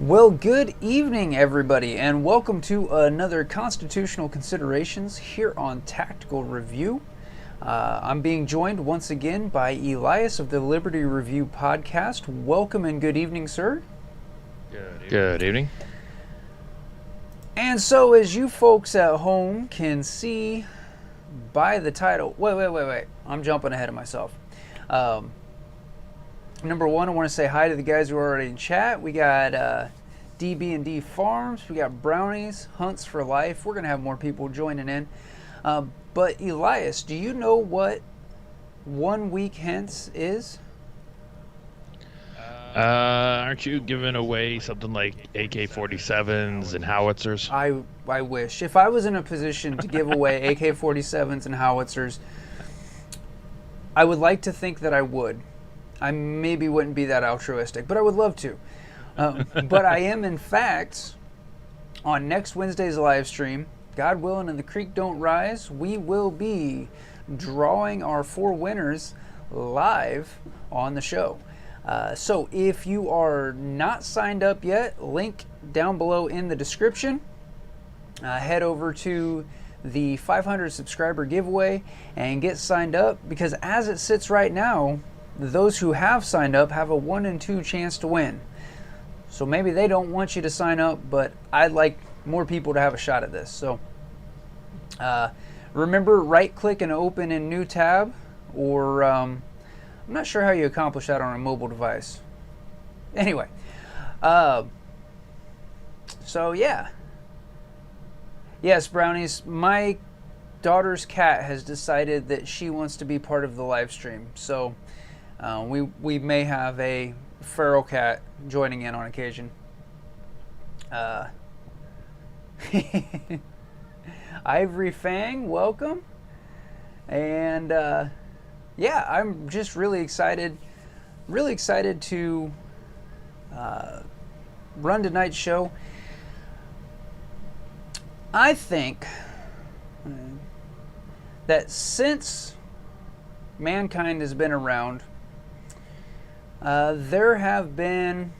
Well, good evening, everybody, and welcome to another Constitutional Considerations here on Tactical Review. I'm being joined once again by Elias of the Liberty Review podcast. Welcome and good evening, sir. Good evening. And so, as you folks at home can see by the title, wait, I'm jumping ahead of myself. Number one, I want to say hi to the guys who are already in chat. We got DB&D Farms. We got Brownies, Hunts for Life. We're going to have more people joining in. But Elias, do you know what 1 week hence is? Aren't you giving away something like AK-47s and howitzers? I wish. If I was in a position to give away AK-47s and howitzers, I would like to think that I would. I maybe wouldn't be that altruistic, but I would love to. But I am, in fact, on next Wednesday's live stream, God willing and the creek don't rise, we will be drawing our 4 winners live on the show. So if you are not signed up yet, link down below in the description. Head over to the 500 subscriber giveaway and get signed up, because as it sits right now, those who have signed up have a 1 in 2 chance to win. So maybe they don't want you to sign up, but I'd like more people to have a shot at this. So remember, right click and open in new tab, or I'm not sure how you accomplish that on a mobile device. Anyway, so yeah. Yes, Brownies, my daughter's cat has decided that she wants to be part of the live stream. So we may have a feral cat joining in on occasion. Ivory Fang, welcome. And yeah, I'm just really excited to run tonight's show. I think that since mankind has been around, there have been,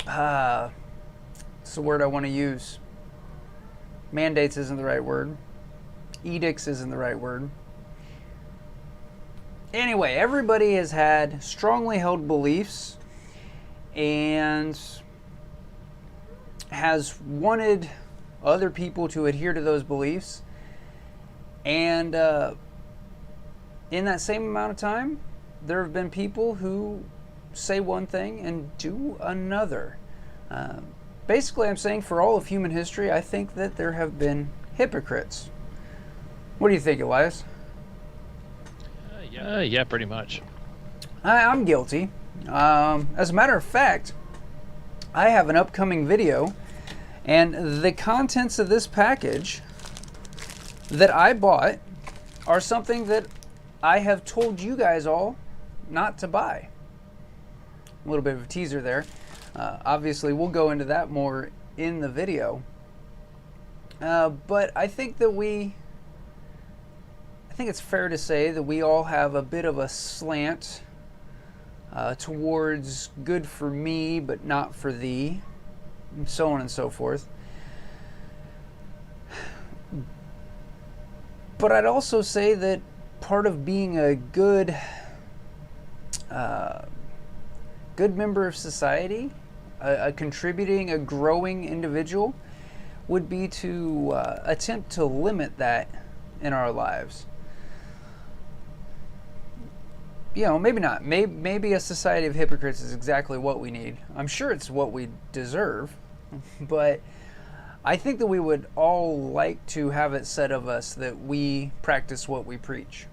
what's the word I want to use? Mandates isn't the right word. Edicts isn't the right word. Anyway, everybody has had strongly held beliefs and has wanted other people to adhere to those beliefs. And in that same amount of time, there have been people who say one thing and do another. Basically, I'm saying for all of human history, I think that there have been hypocrites. What do you think, Elias? Yeah, pretty much. I'm guilty. As a matter of fact, I have an upcoming video, and the contents of this package that I bought are something that I have told you guys all not to buy. A little bit of a teaser there. Obviously, we'll go into that more in the video. But I think it's fair to say that we all have a bit of a slant towards good for me, but not for thee, and so on and so forth. But I'd also say that part of being a good member of society, a contributing, a growing individual, would be to attempt to limit that in our lives. You know, maybe not. Maybe a society of hypocrites is exactly what we need. I'm sure it's what we deserve, but I think that we would all like to have it said of us that we practice what we preach.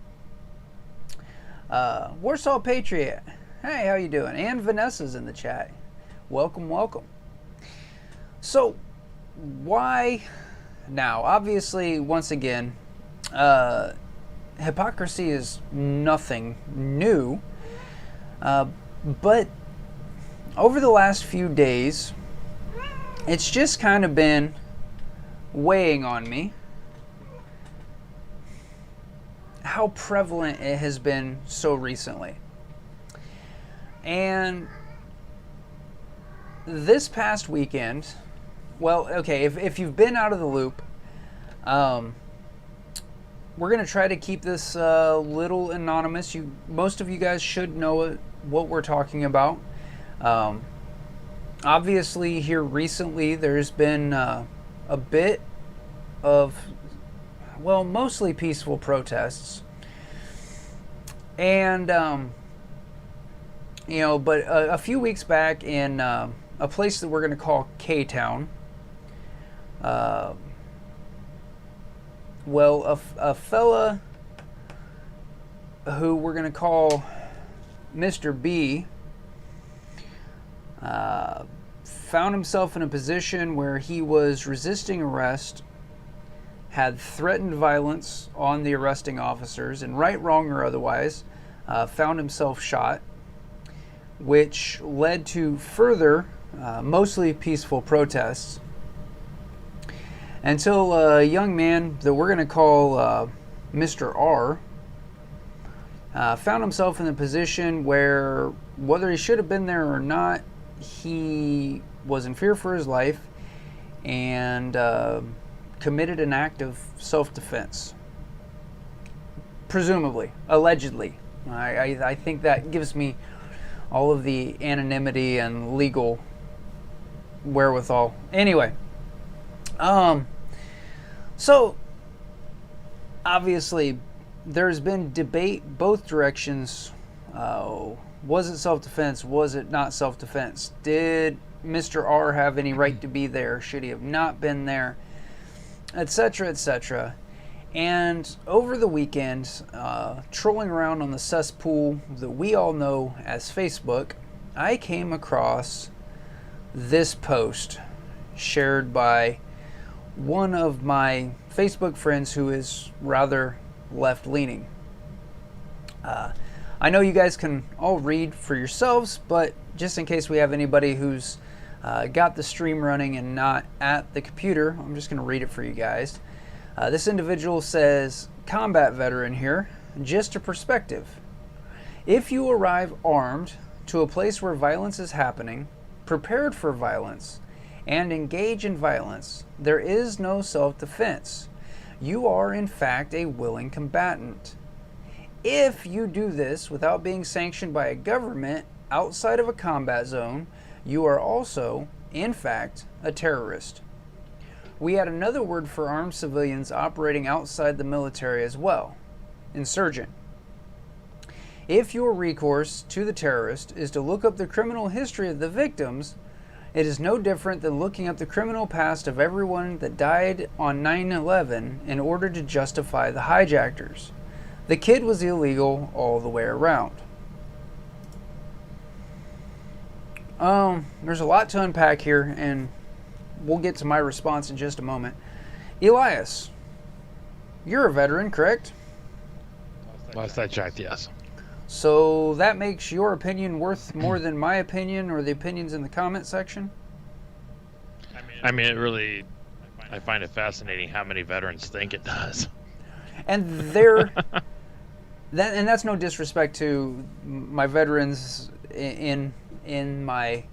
Warsaw Patriot, hey, how you doing? And Vanessa's in the chat. Welcome, welcome. So, why now? Obviously, once again, hypocrisy is nothing new, but over the last few days, it's just kind of been weighing on me how prevalent it has been so recently. And this past weekend, well, okay, if you've been out of the loop, we're going to try to keep this little anonymous. Most of you guys should know what we're talking about. Obviously, here recently, there's been a bit of, well, mostly peaceful protests. And, but a few weeks back in a place that we're going to call K-Town, a fella who we're going to call Mr. B found himself in a position where he was resisting arrest, had threatened violence on the arresting officers, and right, wrong, or otherwise, found himself shot, which led to further, mostly peaceful protests, until a young man that we're going to call Mr. R found himself in a position where, whether he should have been there or not, he was in fear for his life and committed an act of self-defense. Presumably, allegedly. I think that gives me all of the anonymity and legal wherewithal. Anyway, so obviously there's been debate both directions. Was it self-defense? Was it not self-defense? Did Mr. R have any right to be there? Should he have not been there? Etc., etc. And over the weekend, trolling around on the cesspool that we all know as Facebook, I came across this post shared by one of my Facebook friends who is rather left-leaning. I know you guys can all read for yourselves, but just in case we have anybody who's got the stream running and not at the computer, I'm just going to read it for you guys. This individual says, combat veteran here, just a perspective. If you arrive armed to a place where violence is happening, prepared for violence, and engage in violence, there is no self-defense. You are, in fact, a willing combatant. If you do this without being sanctioned by a government outside of a combat zone, you are also, in fact, a terrorist. We had another word for armed civilians operating outside the military as well: insurgent. If your recourse to the terrorist is to look up the criminal history of the victims, it is no different than looking up the criminal past of everyone that died on 9/11 in order to justify the hijackers. The kid was illegal all the way around. There's a lot to unpack here, and we'll get to my response in just a moment. Elias, you're a veteran, correct? Last I checked, yes. So that makes your opinion worth more than my opinion or the opinions in the comment section? I mean, I find it fascinating how many veterans think it does. And that's no disrespect to my veterans in my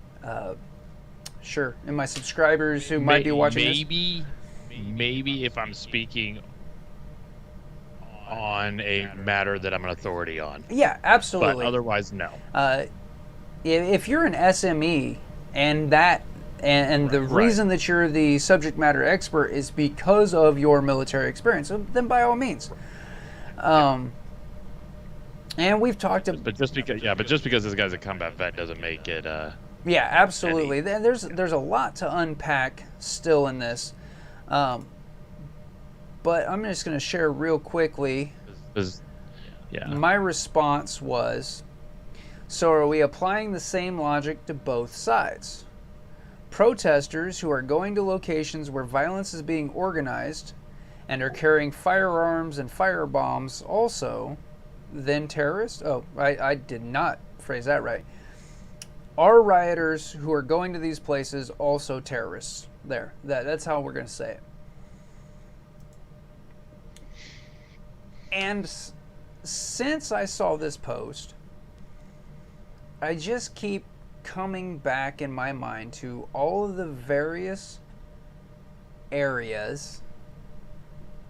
in my subscribers who might be watching this. Maybe if I'm speaking on a matter that I'm an authority on. Yeah, absolutely. But otherwise, no. If you're an SME and the reason that you're the subject matter expert is because of your military experience, then by all means. And we've talked about, but just because this guy's a combat vet doesn't make it. Yeah, absolutely. There's a lot to unpack still in this, but I'm just going to share real quickly. My response was, so are we applying the same logic to both sides? Protesters who are going to locations where violence is being organized and are carrying firearms and firebombs also, then terrorists? Oh, I did not phrase that right. Are rioters who are going to these places also terrorists? There. That's how we're going to say it. And since I saw this post, I just keep coming back in my mind to all of the various areas,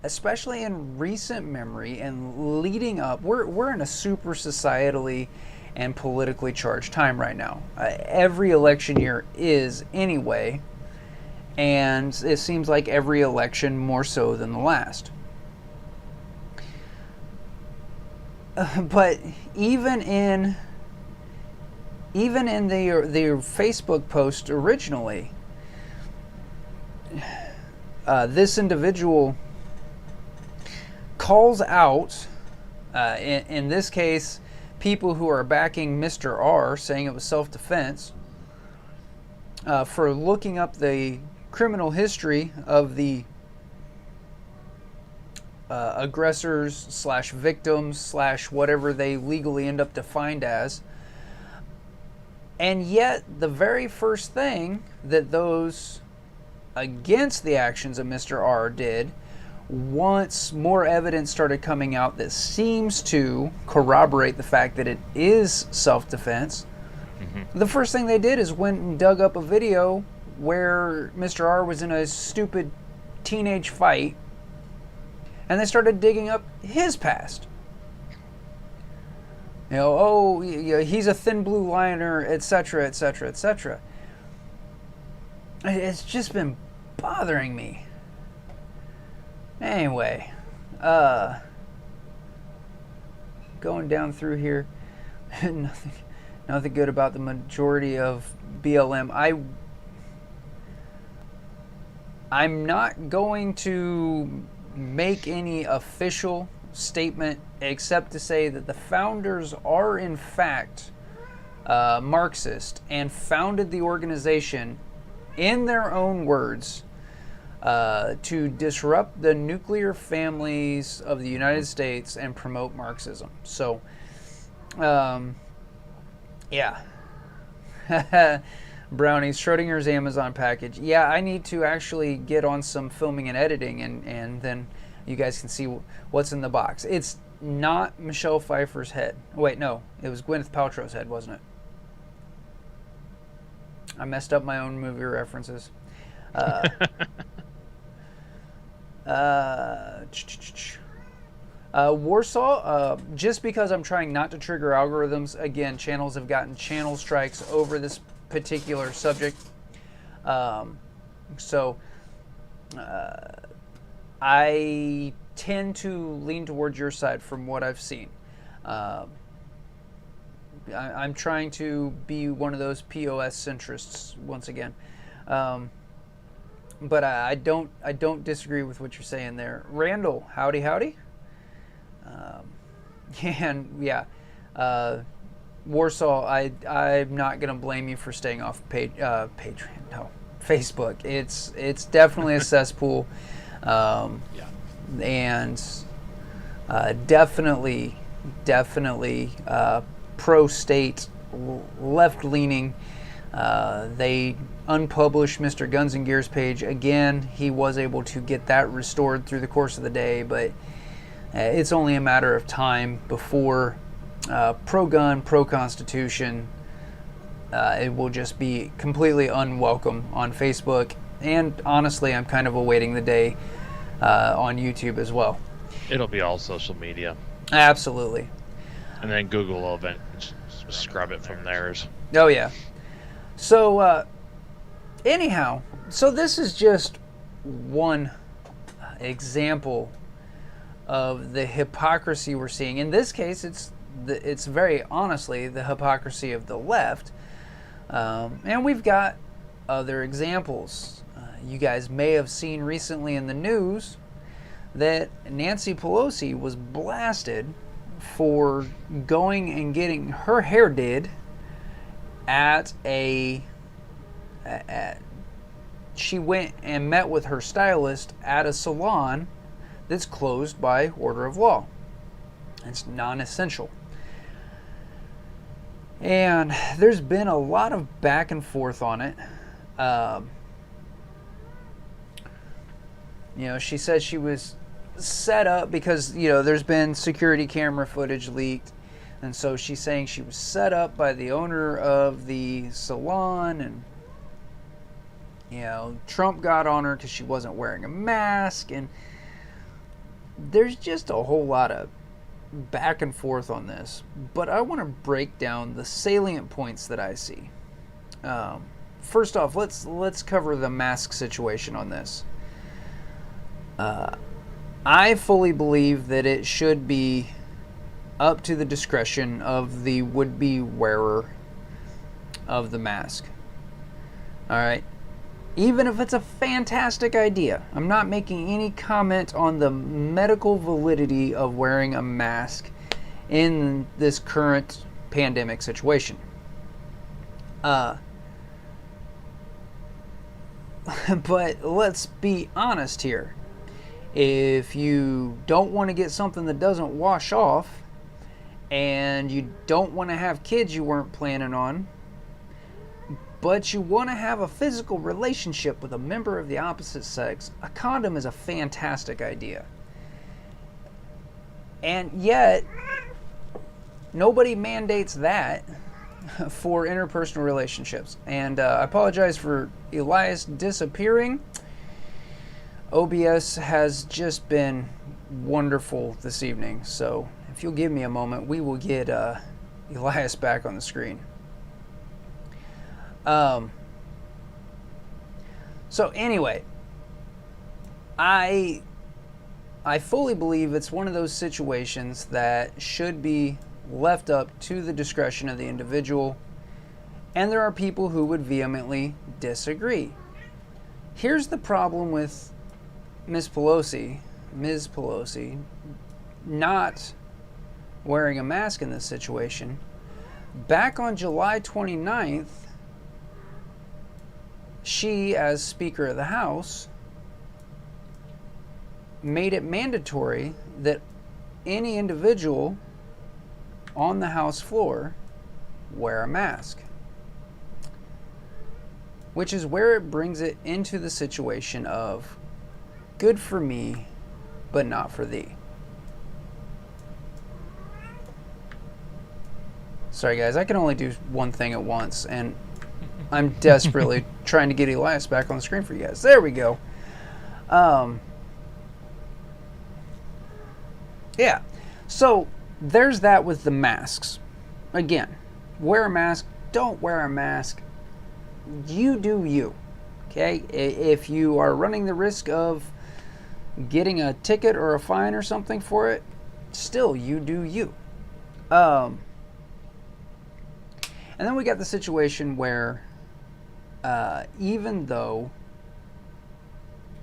especially in recent memory and leading up. We're in a super societally and politically charged time right now. Every election year is anyway, and it seems like every election more so than the last. But even in the Facebook post originally, this individual calls out, in this case, people who are backing Mr. R, saying it was self-defense, for looking up the criminal history of the aggressors / victims / whatever they legally end up defined as. And yet, the very first thing that those against the actions of Mr. R did, once more evidence started coming out that seems to corroborate the fact that it is self-defense, the first thing they did is went and dug up a video where Mr. R was in a stupid teenage fight, and they started digging up his past. You know, oh, he's a thin blue liner, etc., etc., etc. It's just been bothering me. Anyway, going down through here, nothing good about the majority of BLM. I'm not going to make any official statement except to say that the founders are in fact Marxist and founded the organization, in their own words, to disrupt the nuclear families of the United States and promote Marxism. So, yeah. Brownies, Schrodinger's Amazon package. Yeah, I need to actually get on some filming and editing, and then you guys can see what's in the box. It's not Michelle Pfeiffer's head. Wait, no. It was Gwyneth Paltrow's head, wasn't it? I messed up my own movie references. Warsaw, just because I'm trying not to trigger algorithms, again, channels have gotten channel strikes over this particular subject. I tend to lean towards your side from what I've seen. I'm trying to be one of those POS centrists once again. But I don't disagree with what you're saying there. Randall, howdy howdy. Warsaw, I'm not gonna blame you for staying off Patreon. No, Facebook. It's definitely a cesspool. And definitely pro-state, left-leaning. They unpublished Mr. Guns and Gears page again. He was able to get that restored through the course of the day, but it's only a matter of time before pro-gun, pro-constitution, it will just be completely unwelcome on Facebook. And honestly, I'm kind of awaiting the day on YouTube as well. It'll be all social media. Absolutely. And then Google will scrub it from theirs. Oh, yeah. So, anyhow, so this is just one example of the hypocrisy we're seeing. In this case, it's very honestly the hypocrisy of the left. And we've got other examples. You guys may have seen recently in the news that Nancy Pelosi was blasted for going and getting her hair did she went and met with her stylist at a salon that's closed by order of law. It's non-essential. And there's been a lot of back and forth on it. She said she was set up because, there's been security camera footage leaked And so she's saying she was set up by the owner of the salon, and Trump got on her because she wasn't wearing a mask. And there's just a whole lot of back and forth on this, but I want to break down the salient points that I see. First off, let's cover the mask situation on this. I fully believe that it should be up to the discretion of the would-be wearer of the mask. All right? Even if it's a fantastic idea. I'm not making any comment on the medical validity of wearing a mask in this current pandemic situation. But let's be honest here. If you don't want to get something that doesn't wash off, and you don't want to have kids you weren't planning on, but you want to have a physical relationship with a member of the opposite sex, a condom is a fantastic idea. And yet, nobody mandates that for interpersonal relationships. And I apologize for Elias disappearing. OBS has just been wonderful this evening, so if you'll give me a moment, we will get Elias back on the screen. So anyway, I fully believe it's one of those situations that should be left up to the discretion of the individual, and there are people who would vehemently disagree. Here's the problem with Ms. Pelosi not wearing a mask in this situation. Back on July 29th, she, as Speaker of the House, made it mandatory that any individual on the House floor wear a mask. Which is where it brings it into the situation of good for me, but not for thee. Sorry guys, I can only do one thing at once, and I'm desperately trying to get Elias back on the screen for you guys. There we go. Yeah, so there's that with the masks. Again, wear a mask, don't wear a mask. You do you, okay? If you are running the risk of getting a ticket or a fine or something for it, still, you do you. And then we got the situation where even though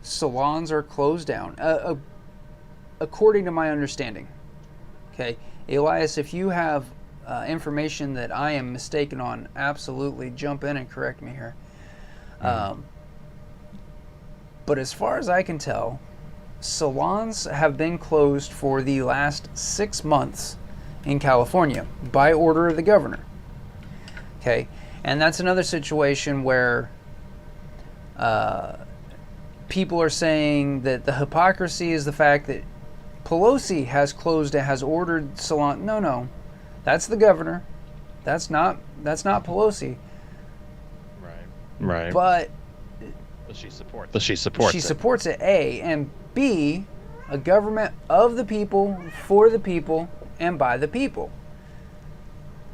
salons are closed down, according to my understanding, okay, Elias, if you have information that I am mistaken on, absolutely jump in and correct me here. But as far as I can tell, salons have been closed for the last 6 months in California by order of the governor. Okay, and that's another situation where people are saying that the hypocrisy is the fact that Pelosi has closed it, has ordered salon. No, that's the governor. That's not Pelosi. Right. But she supports it. A, and B, a government of the people, for the people, and by the people.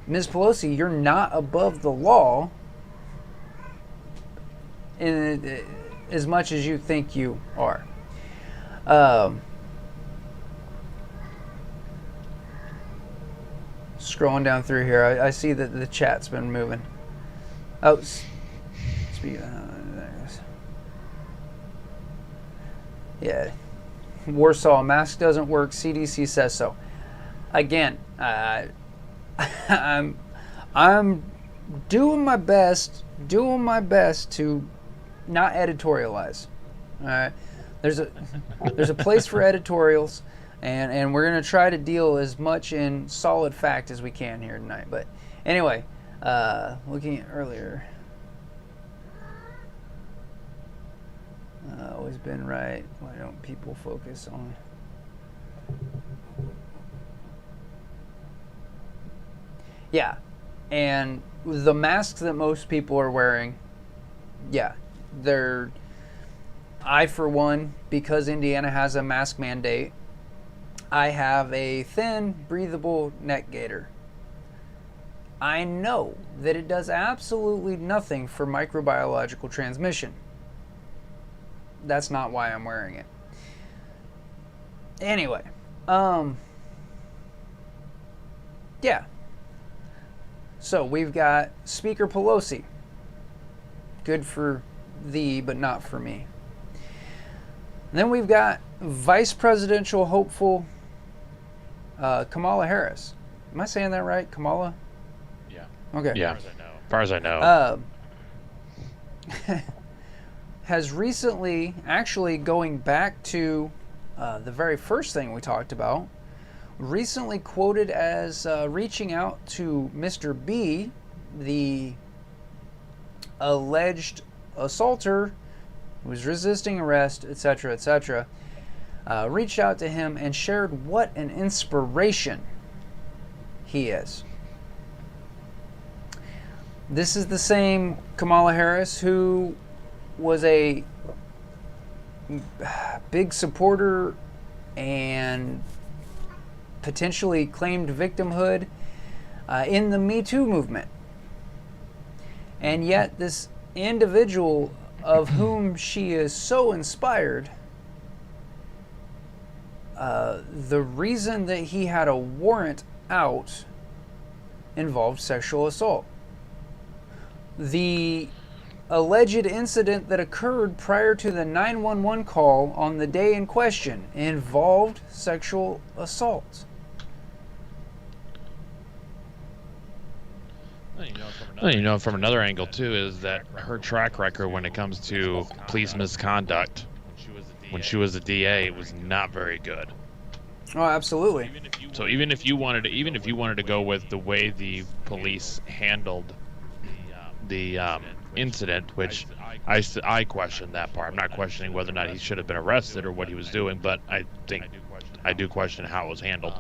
Ms. Pelosi, you're not above the law in as much as you think you are. Scrolling down through here, I see that the chat's been moving. Oh, yeah. Warsaw, mask doesn't work. CDC says so. Again, I'm doing my best to not editorialize. All right, there's a place for editorials, and we're gonna try to deal as much in solid fact as we can here tonight. But anyway, looking at earlier, always been right. Why don't people focus on? Yeah. And the masks that most people are wearing, yeah, I, for one, because Indiana has a mask mandate, I have a thin, breathable neck gaiter. I know that it does absolutely nothing for microbiological transmission. That's not why I'm wearing it. Anyway, yeah. So we've got Speaker Pelosi. Good for thee, but not for me. And then we've got Vice Presidential hopeful Kamala Harris. Am I saying that right? Kamala? Yeah. Okay. Yeah. As far as I know. Has recently, actually going back to the very first thing we talked about, recently quoted as reaching out to Mr. B, the alleged assaulter who was resisting arrest, etc., etc., reached out to him and shared what an inspiration he is. This is the same Kamala Harris who was a big supporter and potentially claimed victimhood in the Me Too movement. And yet this individual of whom she is so inspired, the reason that he had a warrant out involved sexual assault. The alleged incident that occurred prior to the 911 call on the day in question involved sexual assault. From another angle too, is that her track record when it comes to police misconduct when she was a DA was not very good. Oh, absolutely. So even if you wanted to go with the way the police handled the incident, which I question that part. I'm not questioning whether or not he should have been arrested or what he was doing, but I do question how it was handled.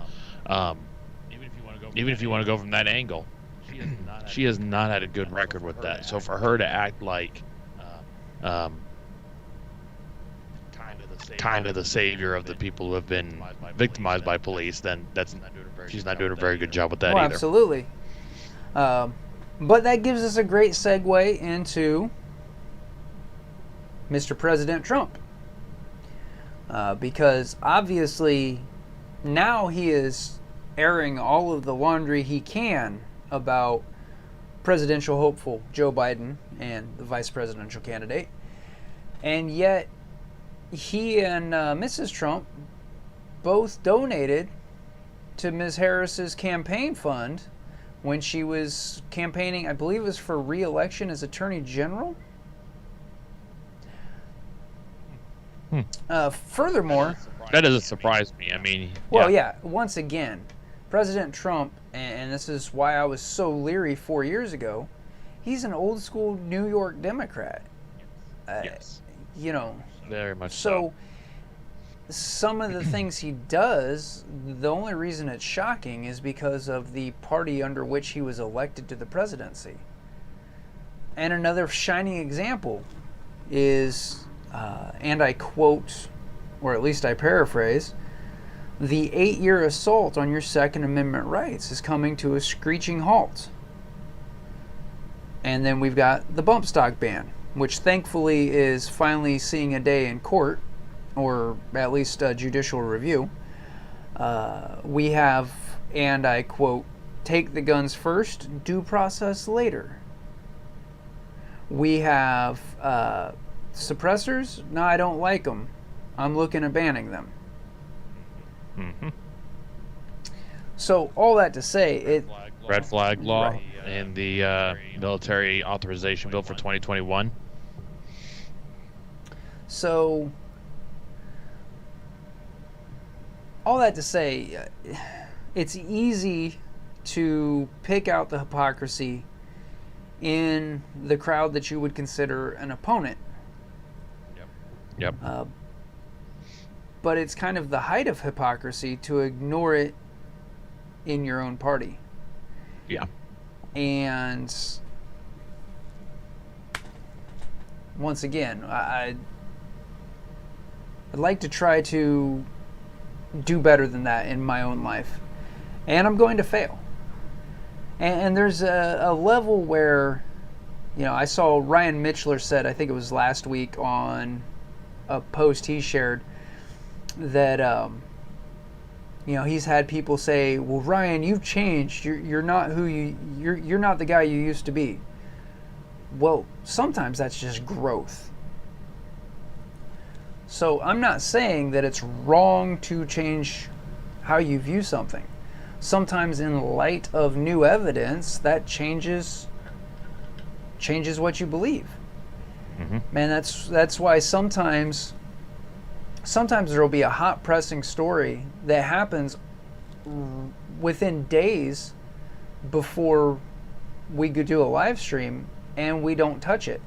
Even if you want to go from that angle, she has not had a good record with that. So for her to act like kind of the savior of the people who have been victimized by police, then she's not doing a very good job with that either. Absolutely. But that gives us a great segue into Mr. President Trump. Because obviously now he is airing all of the laundry he can about presidential hopeful Joe Biden and the vice presidential candidate. And yet he and Mrs. Trump both donated to Ms. Harris's campaign fund when she was campaigning, I believe it was for re-election as Attorney General. Furthermore, that doesn't surprise me. I mean, once again, President Trump, and this is why I was so leery 4 years ago, he's an old school New York Democrat. Yes. You know, very much so. Some of the things he does, the only reason it's shocking is because of the party under which he was elected to the presidency. And another shining example is, and I quote, or at least I paraphrase, the 8-year assault on your Second Amendment rights is coming to a screeching halt. And then we've got the bump stock ban, which thankfully is finally seeing a day in court, or at least a judicial review. We have, and I quote, take the guns first, due process later. We have suppressors. No, I don't like them. I'm looking at banning them. Mm-hmm. So all that to say, red flag law and the military authorization bill for 2021. So all that to say, it's easy to pick out the hypocrisy in the crowd that you would consider an opponent. Yep. But it's kind of the height of hypocrisy to ignore it in your own party. Yeah. And once again, I'd like to try to do better than that in my own life. And I'm going to fail. And there's a level where, you know, I saw Ryan Mitchler said, I think it was last week on a post he shared, that, you know, he's had people say, well, Ryan, you've changed. You're not who you're not the guy you used to be. Well, sometimes that's just growth. So I'm not saying that it's wrong to change how you view something. Sometimes in light of new evidence, that changes what you believe. Mm-hmm. Man, that's why sometimes there will be a hot pressing story that happens within days before we could do a live stream, and we don't touch it,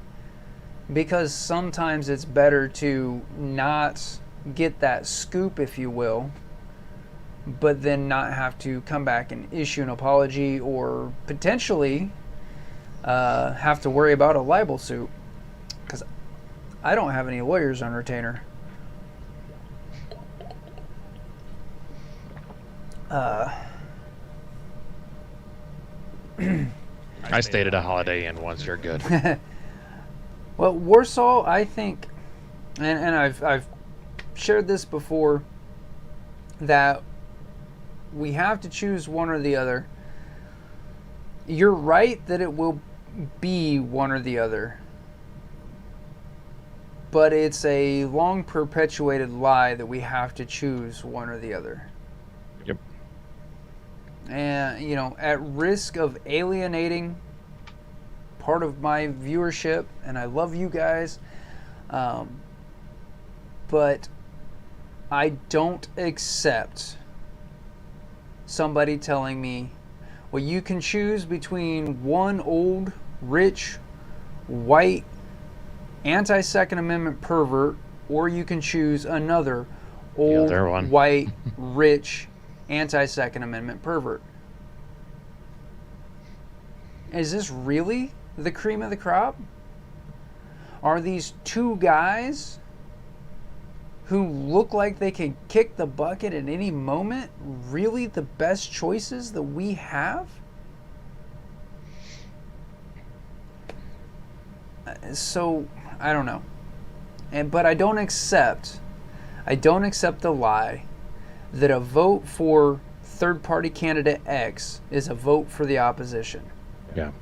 because sometimes it's better to not get that scoop, if you will, but then not have to come back and issue an apology, or potentially have to worry about a libel suit, because I don't have any lawyers on retainer. I stayed at a Holiday Inn once. You're good. Well, Warsaw, I think, and I've shared this before, that we have to choose one or the other. You're right that it will be one or the other, but it's a long perpetuated lie that we have to choose one or the other. Yep. And, you know, at risk of alienating part of my viewership, and I love you guys, but I don't accept somebody telling me, well, you can choose between one old, rich, white, anti-Second Amendment pervert, or you can choose another old, white, rich, anti-Second Amendment pervert. Is this really the cream of the crop? Are these two guys who look like they could kick the bucket at any moment really the best choices that we have? So, I don't know. But I don't accept the lie that a vote for third-party candidate X is a vote for the opposition. Yeah.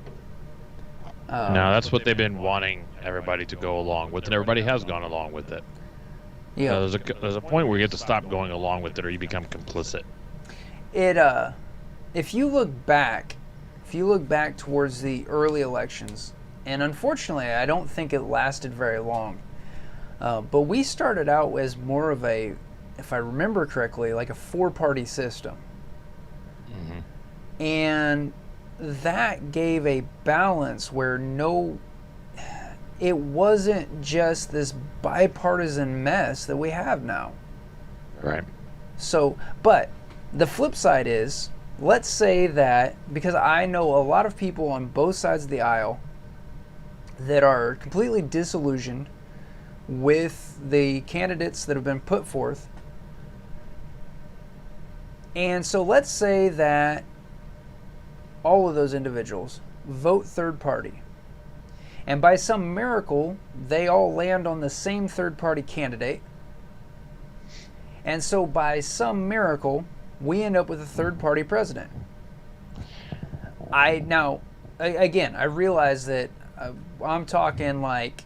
No, that's what they've been wanting everybody to go along with, and everybody has gone along with it. Yeah. There's a point where you have to stop going along with it, or you become complicit. If you look back towards the early elections, and unfortunately, I don't think it lasted very long, but we started out as more of a, if I remember correctly, like a four-party system. Mm-hmm. And that gave a balance where it wasn't just this bipartisan mess that we have now. Right. So, but the flip side is, let's say that, because I know a lot of people on both sides of the aisle that are completely disillusioned with the candidates that have been put forth. And so let's say that all of those individuals vote third party. And by some miracle, they all land on the same third-party candidate. And so by some miracle, we end up with a third-party president. I realize that I'm talking like...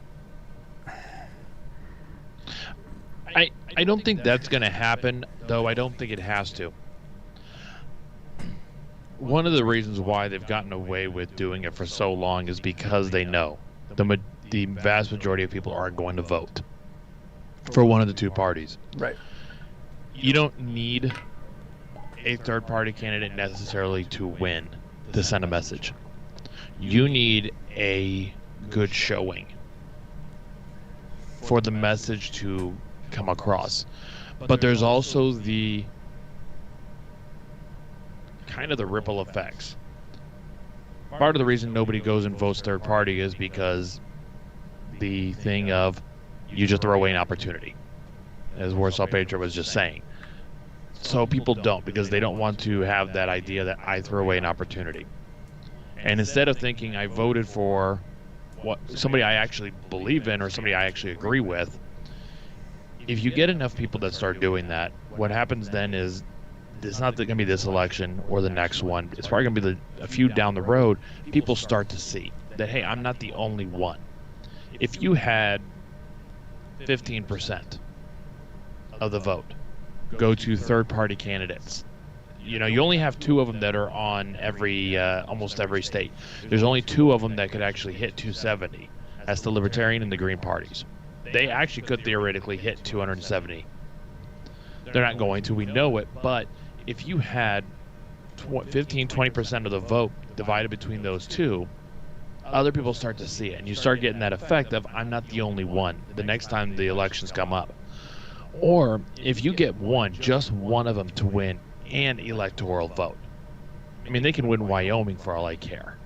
I don't think that's going to happen, though I don't think it has to. One of the reasons why they've gotten away with doing it for so long is because they know the vast majority of people aren't going to vote for one of the two parties. Right. You don't need a third-party candidate necessarily to win to send a message. You need a good showing for the message to come across. But there's also the kind of the ripple effects. part of the reason nobody goes and votes third party is because the thing of you just throw away an opportunity, as Warsaw Patriot was just saying. So people don't, because they don't want to have that idea that I throw away an opportunity. And instead of thinking I voted for what somebody I actually believe in or somebody I actually agree with, if you get enough people that start doing that, what happens then is it's not going to be this election or the next one. It's probably going to be a few down the road. People start to see that, hey, I'm not the only one. If you had 15% of the vote go to third-party candidates, you only have 2 of them that are on almost every state. There's only 2 of them that could actually hit 270. That's the Libertarian and the Green parties. They actually could theoretically hit 270. They're not going to, we know it, but if you had 15-20% of the vote divided between those 2, other people start to see it, and you start getting that effect of I'm not the only one the next time the elections come up. Or if you get just one of them to win an electoral vote, I mean, they can win Wyoming for all I care.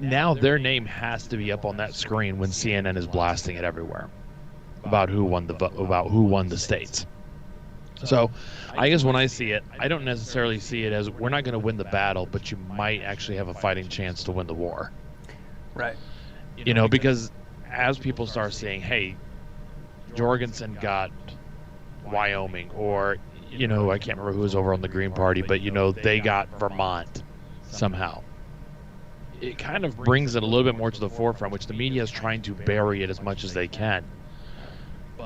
Now their name has to be up on that screen when CNN is blasting it everywhere about who won the states. So I guess when I see it, I don't necessarily see it as we're not going to win the battle, but you might actually have a fighting chance to win the war. Right. Because as people start seeing, hey, Jorgensen got Wyoming, or, I can't remember who was over on the Green Party, but, they got Vermont somehow. It kind of brings it a little bit more to the forefront, which the media is trying to bury it as much as they can.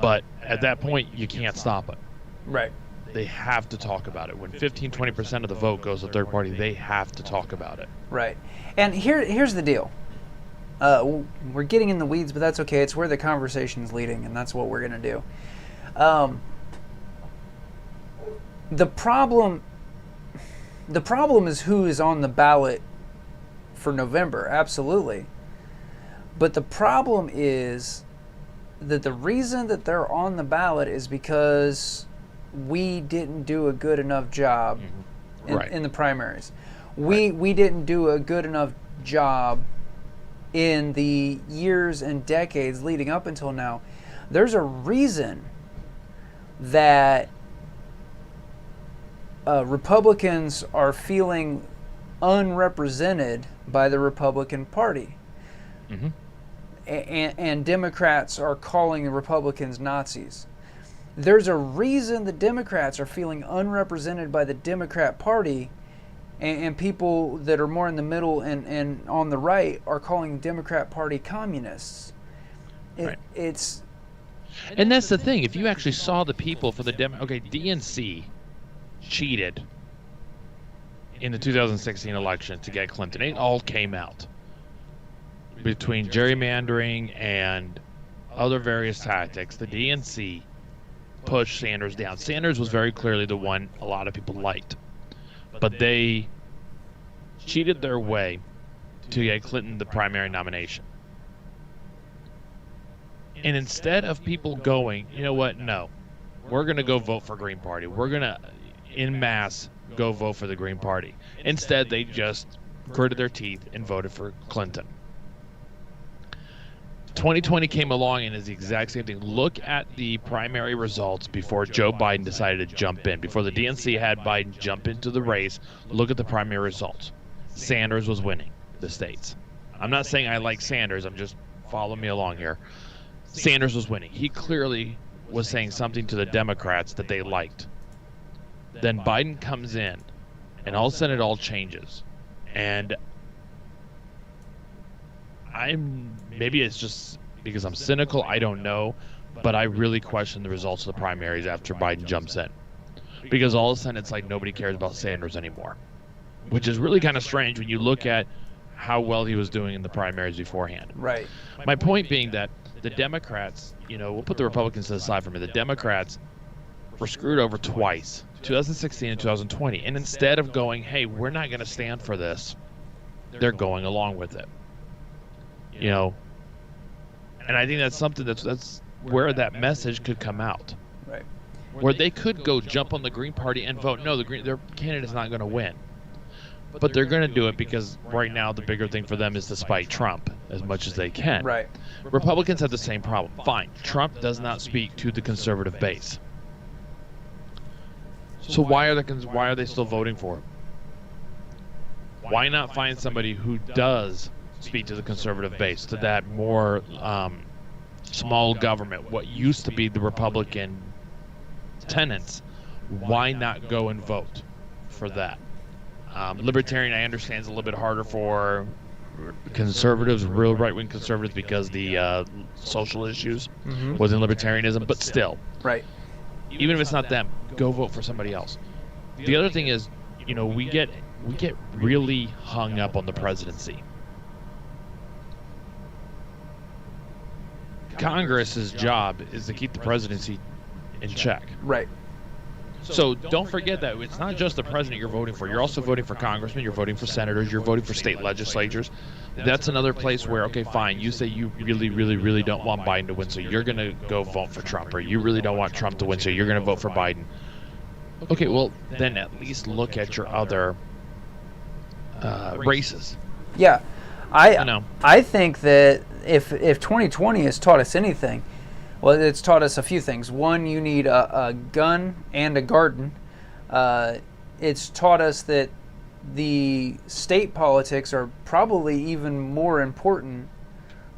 But at that point, you can't stop it. Right. They have to talk about it. When 15-20% of the vote goes to third party, they have to talk about it. Right. And here's the deal. We're getting in the weeds, but that's okay. It's where the conversation's leading, and that's what we're going to do. The problem is who is on the ballot for November, absolutely. But the problem is that the reason that they're on the ballot is because we didn't do a good enough job in the primaries. We didn't do a good enough job in the years and decades leading up until now. There's a reason that Republicans are feeling unrepresented by the Republican Party. Mm-hmm. And Democrats are calling the Republicans Nazis. There's a reason the Democrats are feeling unrepresented by the Democrat Party, and people that are more in the middle and on the right are calling the Democrat Party communists. Right. And that's the thing. If you actually saw the people for the DNC cheated in the 2016 election to get Clinton. It all came out. Between gerrymandering and other various tactics, the DNC pushed Sanders down. Sanders was very clearly the one a lot of people liked. But they cheated their way to get Clinton the primary nomination. And instead of people going, you know what, no, we're going to go vote for Green Party. We're going to, en masse, go vote for the Green Party. Instead, they just gritted their teeth and voted for Clinton. 2020 came along and is the exact same thing. Look at the primary results before Joe Biden decided to jump in. Before the DNC had Biden jump into the race, look at the primary results. Sanders was winning the states. I'm not saying I like Sanders. I'm just following me along here. Sanders was winning. He clearly was saying something to the Democrats that they liked. Then Biden comes in, and all of a sudden it all changes. And maybe it's just because I'm cynical, I don't know, but I really question the results of the primaries after Biden jumps in. Because all of a sudden it's like nobody cares about Sanders anymore, which is really kind of strange when you look at how well he was doing in the primaries beforehand. Right. My point being that the Democrats, we'll put the Republicans to the side for me. The Democrats were screwed over twice, 2016 and 2020. And instead of going, hey, we're not going to stand for this, they're going along with it. And I think that's something that's where that message could come out. Right. Where they could go jump on the Green Party and vote, no, their candidate's not going to win. but they're going to do it because right now the bigger thing for them is to spite Trump as much as they can. Right. Republicans have the same problem. Fine, Trump does not speak to the conservative base. So why are they still voting for him? Why not find somebody who does speak to the conservative base, to that more small government, what used to be the Republican tenets? Why not go and vote for that? Libertarian, I understand, is a little bit harder for conservatives, real right-wing conservatives, because the social issues within libertarianism, but still. Right. Even if it's not them, go vote for somebody else. The other thing is, we get really hung up on the presidency. Congress's job is to keep the presidency in check. Right. So don't forget that it's not just the president you're voting for. You're also voting for congressmen, you're voting for senators, you're voting for state legislatures. That's another place where, okay, fine, you say you really, really, really don't want Biden to win, so you're going to go vote for Trump, or you really don't want Trump to win, so you're going to vote for Biden. Okay, well, then at least look at your other races. Yeah. I think that if 2020 has taught us anything, well, it's taught us a few things. One, you need a gun and a garden. It's taught us that the state politics are probably even more important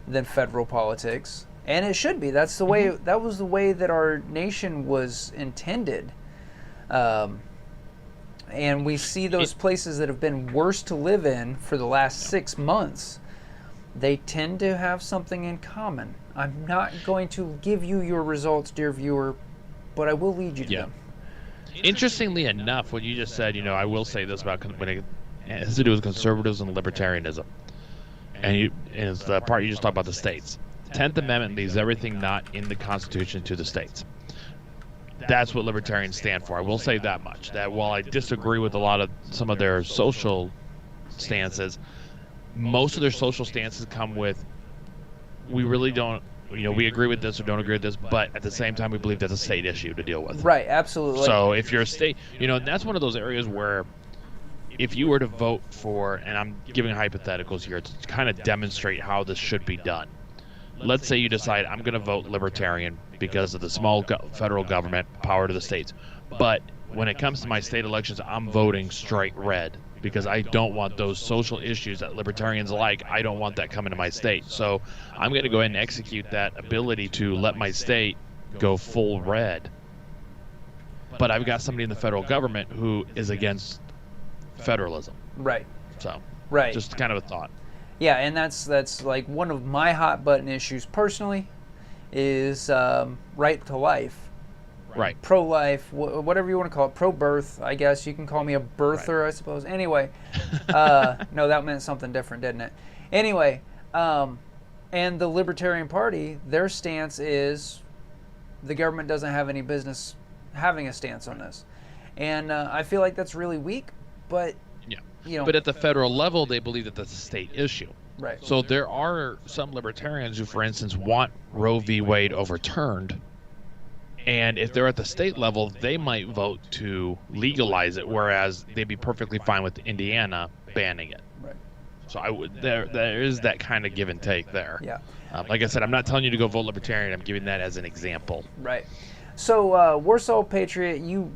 than federal politics, and it should be. That's the way. That was the way that our nation was intended. And we see those places that have been worse to live in for the last 6 months. They tend to have something in common. I'm not going to give you your results, dear viewer, but I will lead you to them. Interestingly enough, what you just said, I will say this about when it has to do with conservatives and libertarianism. And it's the part you just talked about, the states. The 10th Amendment leaves everything not in the Constitution to the states. That's what libertarians stand for. I will say that much. That while I disagree with some of their social stances, most of their social stances come with, we really don't, we agree with this or don't agree with this, but at the same time, we believe that's a state issue to deal with. Right, absolutely. So if you're a state, and that's one of those areas where if you were to vote for, and I'm giving hypotheticals here to kind of demonstrate how this should be done. Let's say you decide, I'm going to vote libertarian because of the small federal government, power to the states. But when it comes to my state elections, I'm voting straight red because I don't want those social issues that libertarians like. I don't want that coming to my state. So I'm going to go ahead and execute that ability to let my state go full red. But I've got somebody in the federal government who is against federalism. Right. So, right. Just kind of a thought. Yeah, and that's like one of my hot button issues personally is right to life. Right. Pro-life, whatever you want to call it, pro-birth, I guess. You can call me a birther, I suppose. Anyway, no, that meant something different, didn't it? Anyway, and the Libertarian Party, their stance is the government doesn't have any business having a stance on this. And I feel like that's really weak, but... Yeah. But at the federal level, they believe that that's a state issue. Right. So there are some libertarians who, for instance, want Roe v. Wade overturned. And if they're at the state level, they might vote to legalize it, whereas they'd be perfectly fine with Indiana banning it. Right. So there is that kind of give and take there. Yeah. Like I said, I'm not telling you to go vote libertarian. I'm giving that as an example. Right. So, Warsaw Patriot, you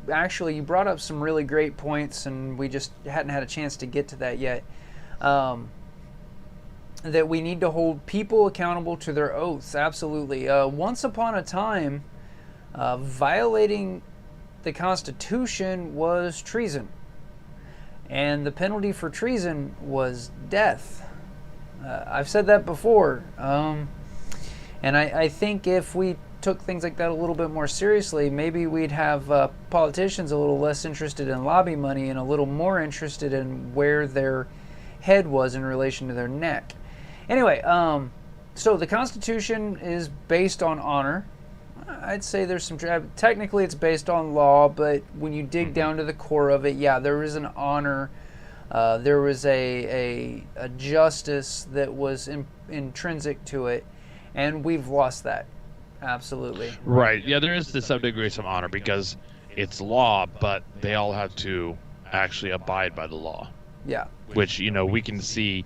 brought up some really great points, and we just hadn't had a chance to get to that yet. That we need to hold people accountable to their oaths. Absolutely. Once upon a time, violating the Constitution was treason. And the penalty for treason was death. I've said that before. And I think if we took things like that a little bit more seriously, maybe we'd have politicians a little less interested in lobby money and a little more interested in where their head was in relation to their neck. Anyway, so the Constitution is based on honor. I'd say there's some... Technically, it's based on law, but when you dig down to the core of it, yeah, there is an honor. There was a justice that was intrinsic to it, and we've lost that. Absolutely. Right. Yeah, there is to some degree some honor because it's law, but they all have to actually abide by the law. Yeah. Which, we can see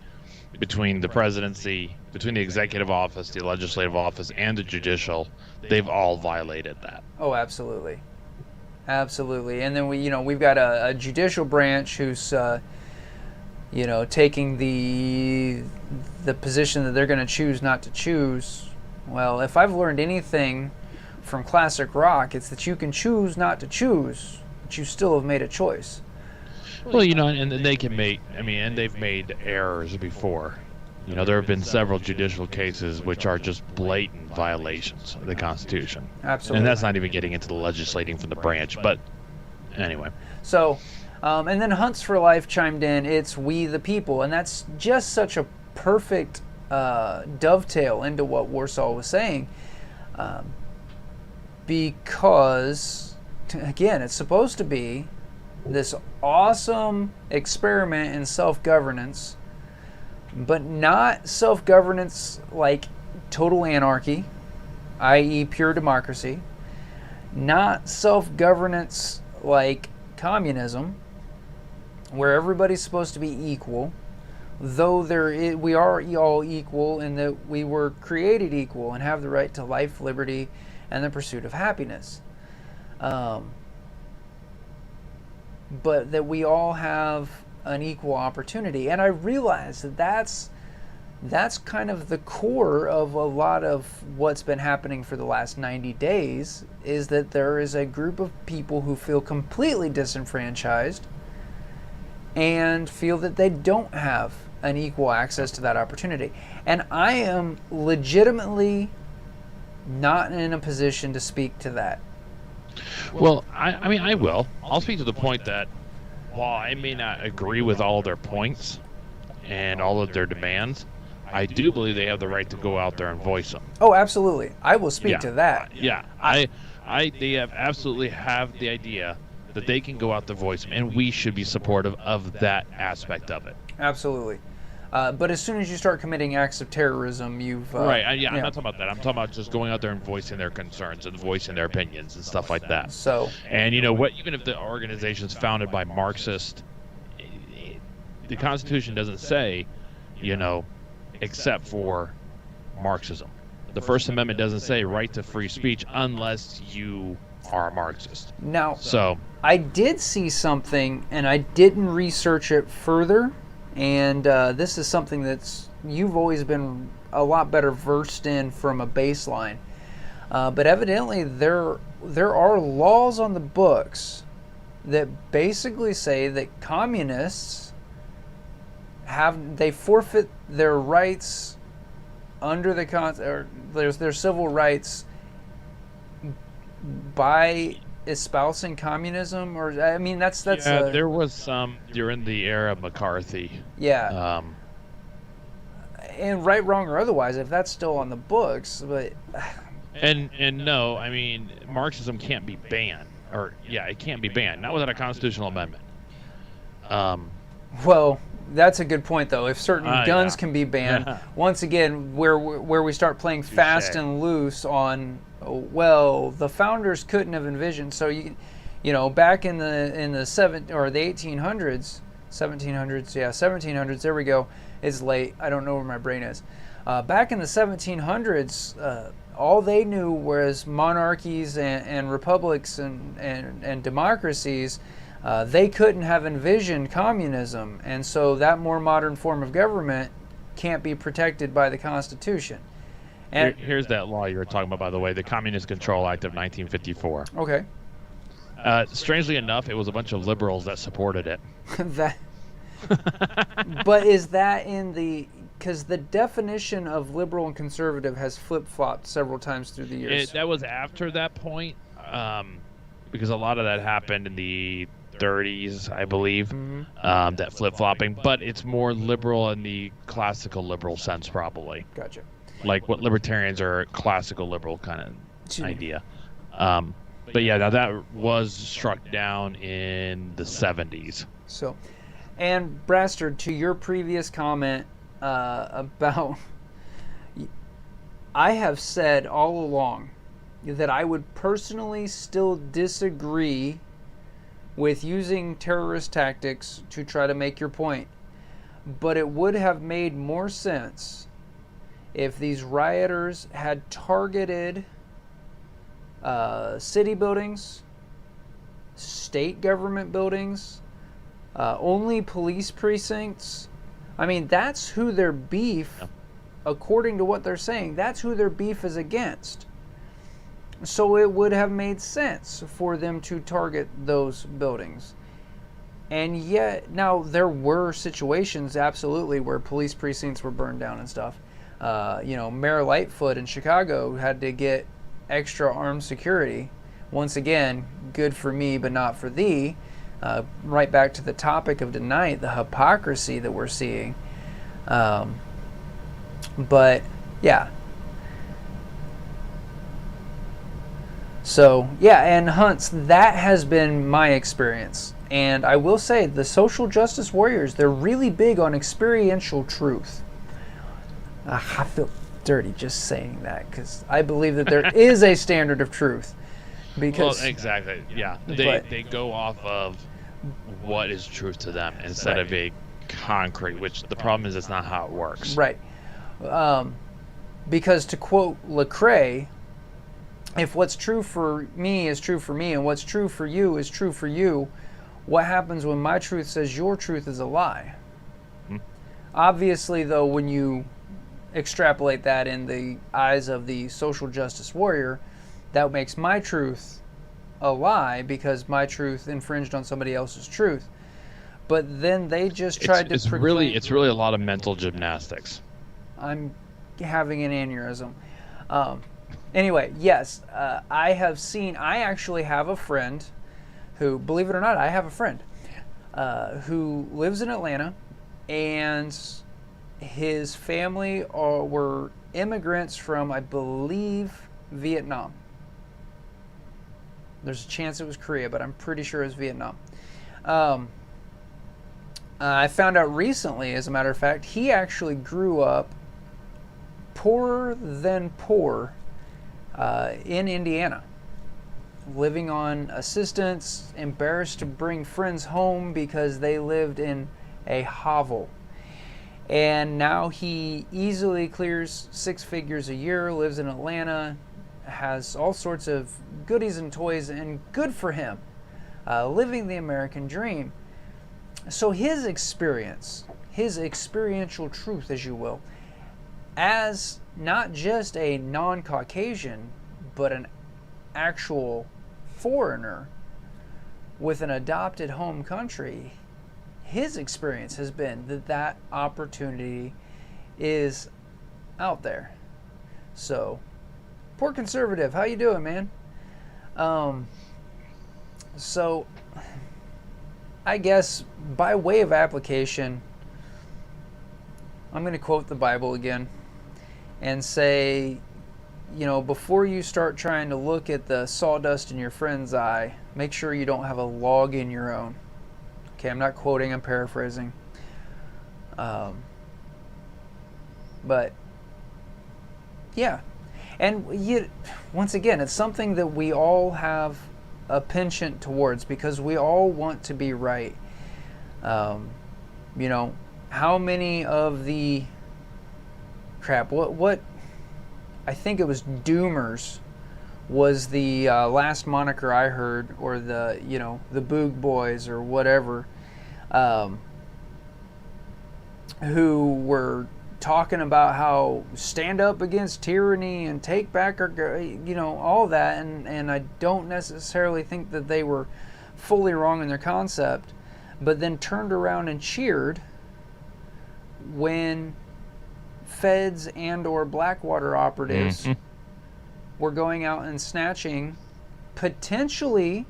between the presidency, between the executive office, the legislative office, and the judicial, they've all violated that. Oh, absolutely. Absolutely. And then we've got a judicial branch who's, taking the position that they're going to choose not to choose. Well, if I've learned anything from classic rock, it's that you can choose not to choose, but you still have made a choice. Well, and they can make, and they've made errors before. There have been several judicial cases which are just blatant violations of the Constitution. Absolutely. And that's not even getting into the legislating from the branch. But anyway. So, and then Hunts for Life chimed in, it's we the people. And that's just such a perfect dovetail into what Warsaw was saying. Because, again, it's supposed to be this awesome experiment in self-governance, but not self-governance like total anarchy, i.e. pure democracy, not self-governance like communism, where everybody's supposed to be equal, though we are all equal in that we were created equal and have the right to life, liberty, and the pursuit of happiness. But that we all have an equal opportunity. And I realize that that's kind of the core of a lot of what's been happening for the last 90 days, is that there is a group of people who feel completely disenfranchised and feel that they don't have an equal access to that opportunity. And I am legitimately not in a position to speak to that. Well, I will. I'll speak to the point that while I may not agree with all their points and all of their demands, I do believe they have the right to go out there and voice them. Oh, absolutely. I will speak to that. Yeah. They have absolutely have the idea that they can go out to voice them, and we should be supportive of that aspect of it. Absolutely. But as soon as you start committing acts of terrorism, you've... right, I'm not talking about that. I'm talking about just going out there and voicing their concerns and voicing their opinions and stuff like that. So... And you know what? Even if the organization's founded by Marxists, the Constitution doesn't say, except for Marxism. The First Amendment doesn't say right to free speech unless you are a Marxist. Now, so I did see something, and I didn't research it further, and this is something that's you've always been a lot better versed in from a baseline. But evidently there are laws on the books that basically say that communists they forfeit their rights under the their civil rights by espousing communism, or that's there was some during the era of McCarthy. Yeah. And right, wrong, or otherwise, if that's still on the books, but and no, Marxism can't be banned, it can't be banned, not without a constitutional amendment. Well, that's a good point, though. If certain guns can be banned, once again, where we start playing fast and loose on, the founders couldn't have envisioned. So back in the 1800s, 1700s. There we go. It's late. I don't know where my brain is. Back in the 1700s, all they knew was monarchies and republics and democracies. They couldn't have envisioned communism, and so that more modern form of government can't be protected by the Constitution. And here's that law you were talking about, by the way, the Communist Control Act of 1954. Okay. Strangely enough, it was a bunch of liberals that supported it. But is that because the definition of liberal and conservative has flip-flopped several times through the years. That was after that point, because a lot of that happened in the 30s, I believe, that flip-flopping, but it's more liberal in the classical liberal sense, probably. Gotcha. Like what libertarians are, classical liberal kind of idea. But yeah, now that was struck down in the 70s. So, and Brastard, to your previous comment about, I have said all along that I would personally still disagree with using terrorist tactics to try to make your point. But it would have made more sense if these rioters had targeted city buildings, state government buildings, only police precincts. I mean, that's who their beef, according to what they're saying, that's who their beef is against. So it would have made sense for them to target those buildings. And yet, now there were situations, absolutely, where police precincts were burned down and stuff. Mayor Lightfoot in Chicago had to get extra armed security. Once again, good for me, but not for thee. Right back to the topic of tonight, the hypocrisy that we're seeing. But, yeah. So, yeah, and Hunts, that has been my experience. And I will say, the social justice warriors, they're really big on experiential truth. I feel dirty just saying that, because I believe that there is a standard of truth. Because, well, exactly, yeah. They go off of what is truth to them instead of a concrete, which the problem is it's not how it works. Right. Because to quote Lecrae, if what's true for me is true for me and what's true for you is true for you, what happens when my truth says your truth is a lie? Obviously, though, when you extrapolate that in the eyes of the social justice warrior, that makes my truth a lie because my truth infringed on somebody else's truth. But then they just tried to it's really a lot of mental gymnastics. I'm having an aneurysm. Anyway, yes, I actually have a friend who, believe it or not, I have a friend who lives in Atlanta, and his family were immigrants from, I believe, Vietnam. There's a chance it was Korea, but I'm pretty sure it was Vietnam. I found out recently, as a matter of fact, he actually grew up poorer than poor in Indiana, living on assistance, embarrassed to bring friends home because they lived in a hovel. And now he easily clears 6 figures a year, lives in Atlanta, has all sorts of goodies and toys, and good for him, living the American dream. So his experience, his experiential truth, as you will, as not just a non-Caucasian, but an actual foreigner with an adopted home country, his experience has been that opportunity is out there. So, poor conservative, how you doing, man? So, I guess by way of application, I'm going to quote the Bible again and say, before you start trying to look at the sawdust in your friend's eye, make sure you don't have a log in your own. Okay, I'm not quoting, I'm paraphrasing. But, yeah. And once again, it's something that we all have a penchant towards because we all want to be right. How many of the what I think it was Doomers was the last moniker I heard, or the Boog Boys or whatever, who were talking about how stand up against tyranny and take back our, all that, and I don't necessarily think that they were fully wrong in their concept, but then turned around and cheered when feds and or Blackwater operatives were going out and snatching potentially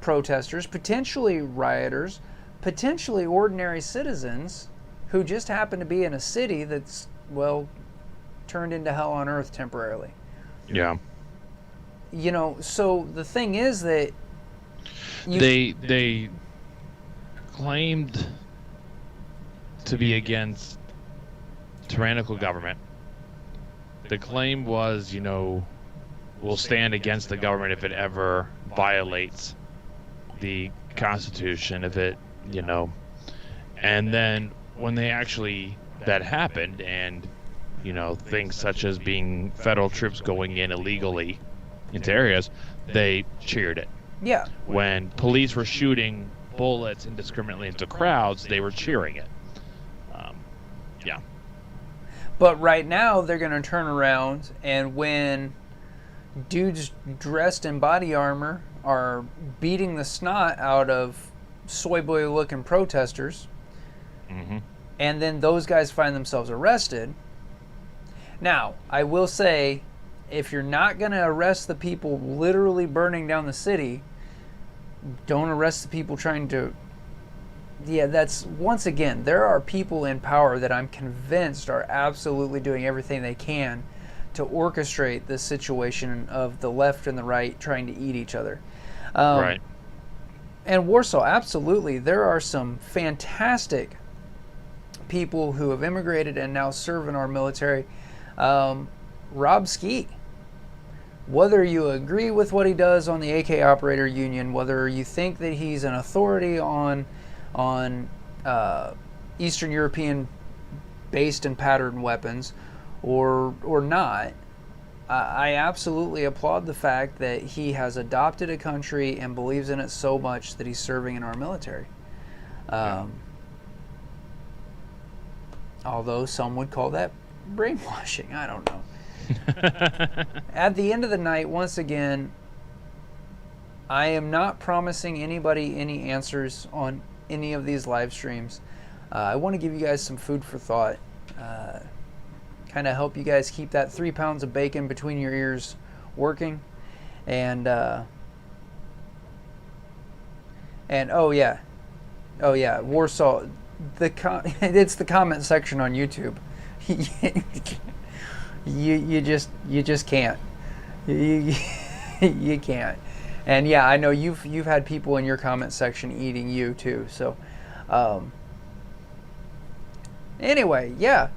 protesters, potentially rioters, potentially ordinary citizens who just happen to be in a city that's, turned into hell on earth temporarily. Yeah. So the thing is that they claimed to be against tyrannical government. The claim was, we'll stand against the government if it ever violates the Constitution, if it, you know, and then when they actually, that happened, and, you know, things such as being federal troops going in illegally into areas, they cheered it. Yeah. When police were shooting bullets indiscriminately into crowds, they were cheering it. Yeah. But right now, they're going to turn around, and when dudes dressed in body armor are beating the snot out of soy boy looking protesters, and then those guys find themselves arrested. Now, I will say, if you're not going to arrest the people literally burning down the city, don't arrest the people trying to... Yeah, that's, once again, there are people in power that I'm convinced are absolutely doing everything they can to orchestrate this situation of the left and the right trying to eat each other. Right. And Warsaw, absolutely. There are some fantastic people who have immigrated and now serve in our military. Rob Ski, whether you agree with what he does on the AK Operator Union, whether you think that he's an authority on Eastern European based and patterned weapons or not, I absolutely applaud the fact that he has adopted a country and believes in it so much that he's serving in our military. Although some would call that brainwashing. I don't know. At the end of the night, once again, I am not promising anybody any answers on any of these live streams. I want to give you guys some food for thought. Kind of help you guys keep that 3 pounds of bacon between your ears working. And oh yeah, Warsaw. It's the comment section on YouTube. you just can't. You can't. And yeah, I know you've had people in your comment section eating you too. So anyway, yeah.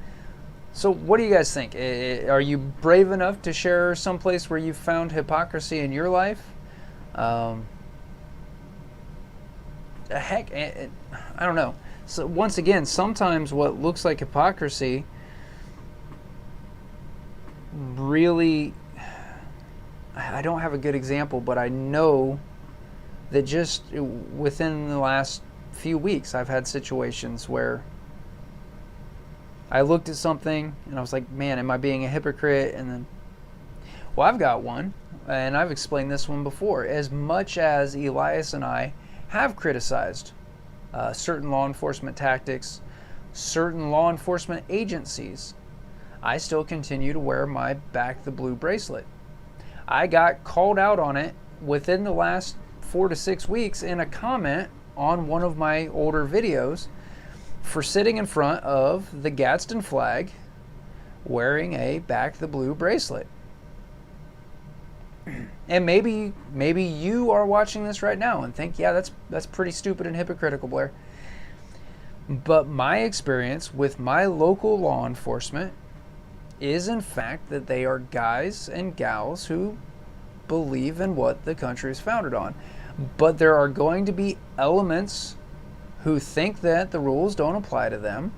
So what do you guys think? Are you brave enough to share someplace where you found hypocrisy in your life? Heck, I don't know. So once again, sometimes what looks like hypocrisy really, I don't have a good example, but I know that just within the last few weeks, I've had situations where I looked at something and I was like, man, am I being a hypocrite? And then, well, I've got one, and I've explained this one before. As much as Elias and I have criticized certain law enforcement tactics, certain law enforcement agencies, I still continue to wear my Back the Blue bracelet. I got called out on it within the last 4 to 6 weeks in a comment on one of my older videos for sitting in front of the Gadsden flag wearing a Back the Blue bracelet. And maybe you are watching this right now and think, yeah, that's pretty stupid and hypocritical, Blair. But my experience with my local law enforcement is in fact that they are guys and gals who believe in what the country is founded on. But there are going to be elements who think that the rules don't apply to them,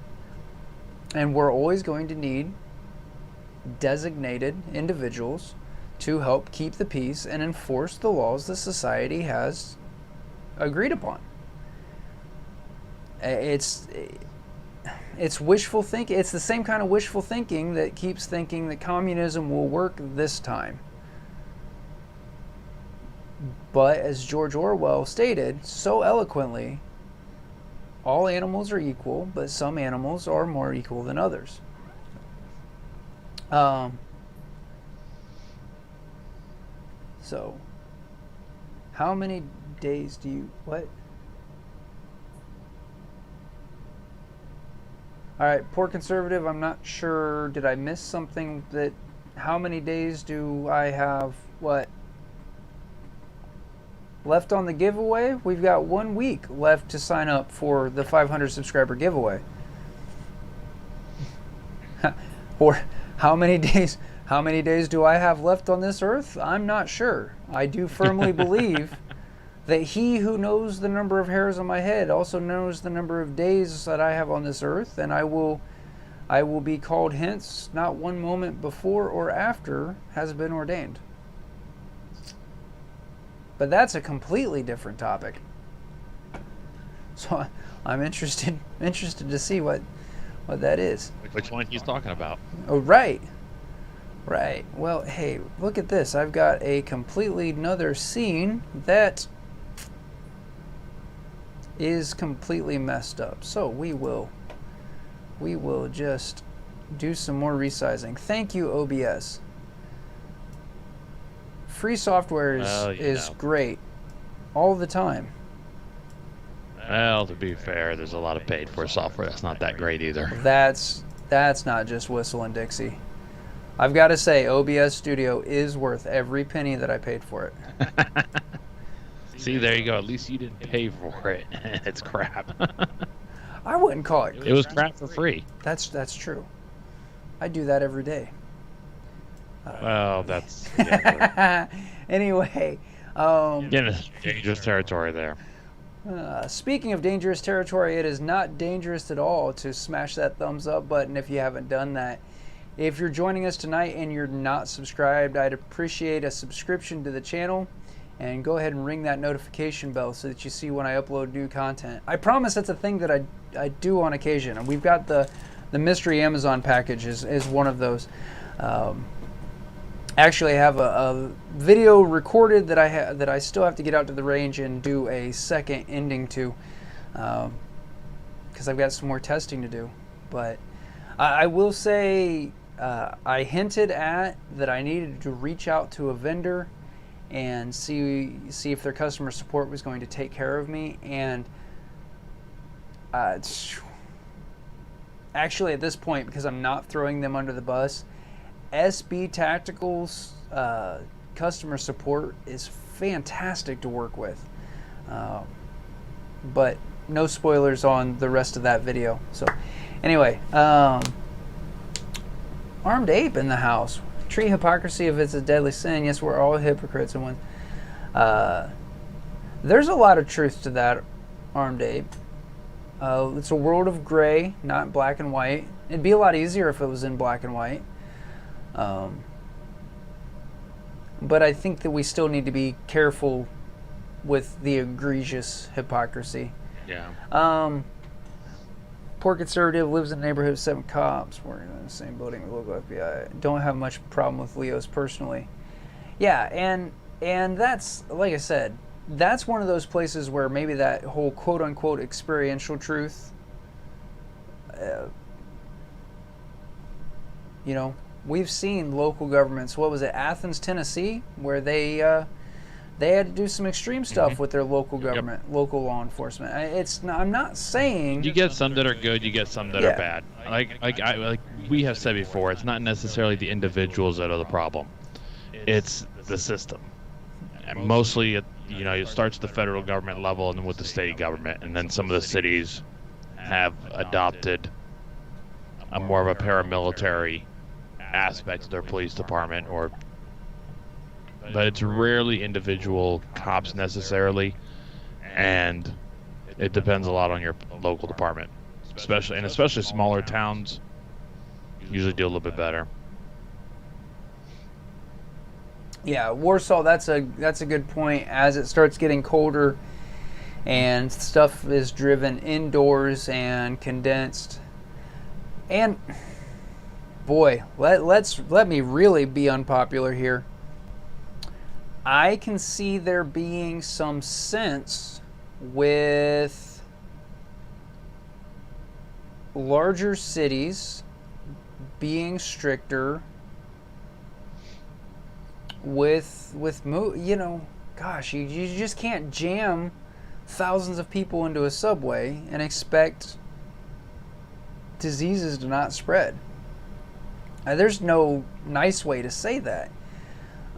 and we're always going to need designated individuals to help keep the peace and enforce the laws that society has agreed upon. It's wishful thinking. It's the same kind of wishful thinking that keeps thinking that communism will work this time. But as George Orwell stated so eloquently, all animals are equal, but some animals are more equal than others. So, how many days do you... What? Alright, poor conservative, I'm not sure. Did I miss something? That? How many days do I have... What? Left on the giveaway? We've got 1 week left to sign up for the 500 subscriber giveaway. Or how many days do I have left on this earth? I'm not sure. I do firmly believe that he who knows the number of hairs on my head also knows the number of days that I have on this earth, and I will be called hence, not one moment before or after has been ordained. But that's a completely different topic. So I'm interested to see what that is. Which one he's talking about? Oh, right. Right. Well, hey, look at this. I've got a completely another scene that is completely messed up. So we will just do some more resizing. Thank you, OBS. Free software is great all the time. Well, to be fair, there's a lot of paid for software that's not that great either. That's not just Whistle and Dixie. I've got to say, OBS Studio is worth every penny that I paid for it. See, there you go. At least you didn't pay for it. It's crap. I wouldn't call it. It was crap for free. That's true. I do that every day. Well, that's... Yeah, anyway. Getting into dangerous territory there. Speaking of dangerous territory, it is not dangerous at all to smash that thumbs up button if you haven't done that. If you're joining us tonight and you're not subscribed, I'd appreciate a subscription to the channel, and go ahead and ring that notification bell so that you see when I upload new content. I promise that's a thing that I do on occasion, and we've got the mystery Amazon package is one of those. Actually, I have a video recorded that I still have to get out to the range and do a second ending to, because I've got some more testing to do. But I will say, I hinted at that I needed to reach out to a vendor and see if their customer support was going to take care of me. And actually, at this point, because I'm not throwing them under the bus, SB Tactical's customer support is fantastic to work with. But no spoilers on the rest of that video. So anyway, Armed Ape in the house. Treat hypocrisy if it's a deadly sin. Yes, we're all hypocrites. And there's a lot of truth to that, Armed Ape. It's a world of gray, not black and white. It'd be a lot easier if it was in black and white. But I think that we still need to be careful with the egregious hypocrisy. Yeah. Poor conservative lives in a neighborhood of 7 cops. We're in the same building with local FBI. Don't have much problem with Leos personally. Yeah, and that's, like I said, that's one of those places where maybe that whole quote-unquote experiential truth, you know, we've seen local governments. What was it, Athens, Tennessee, where they had to do some extreme stuff with their local government, local law enforcement. I'm not saying you get some that are good, you get some that are bad. Like we have said before, it's not necessarily the individuals that are the problem. It's the system. And mostly, it starts at the federal government level and then with the state government, and then some of the cities have adopted a more of a paramilitary aspect of their police department, but it's rarely individual cops necessarily, and it depends a lot on your local department, especially smaller towns usually do a little bit better. Yeah, Warsaw, that's a good point. As it starts getting colder and stuff is driven indoors and condensed, and boy, let me really be unpopular here. I can see there being some sense with larger cities being stricter with gosh, you just can't jam thousands of people into a subway and expect diseases to not spread. There's no nice way to say that.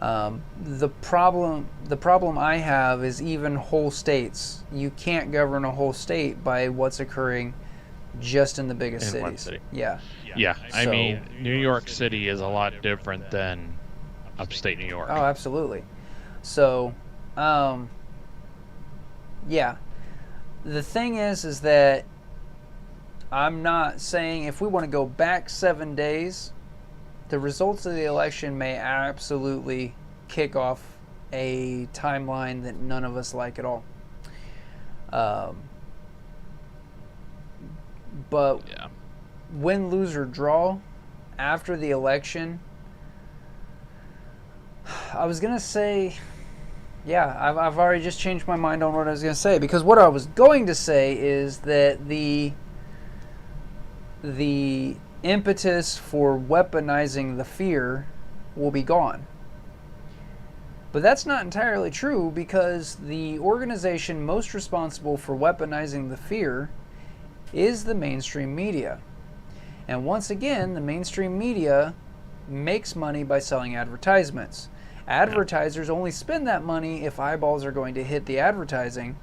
The problem I have is even whole states. You can't govern a whole state by what's occurring just in the biggest cities. One city. Yeah. I mean, New York City is a lot different than upstate New York. Oh, absolutely. So, yeah. The thing is that I'm not saying if we want to go back 7 days, the results of the election may absolutely kick off a timeline that none of us like at all. But Yeah. win, lose, or draw after the election, I was going to say, yeah, I've already just changed my mind on what I was going to say, because what I was going to say is that the impetus for weaponizing the fear will be gone. But that's not entirely true, because the organization most responsible for weaponizing the fear is the mainstream media. And once again, the mainstream media makes money by selling advertisements. Advertisers only spend that money if eyeballs are going to hit the advertising.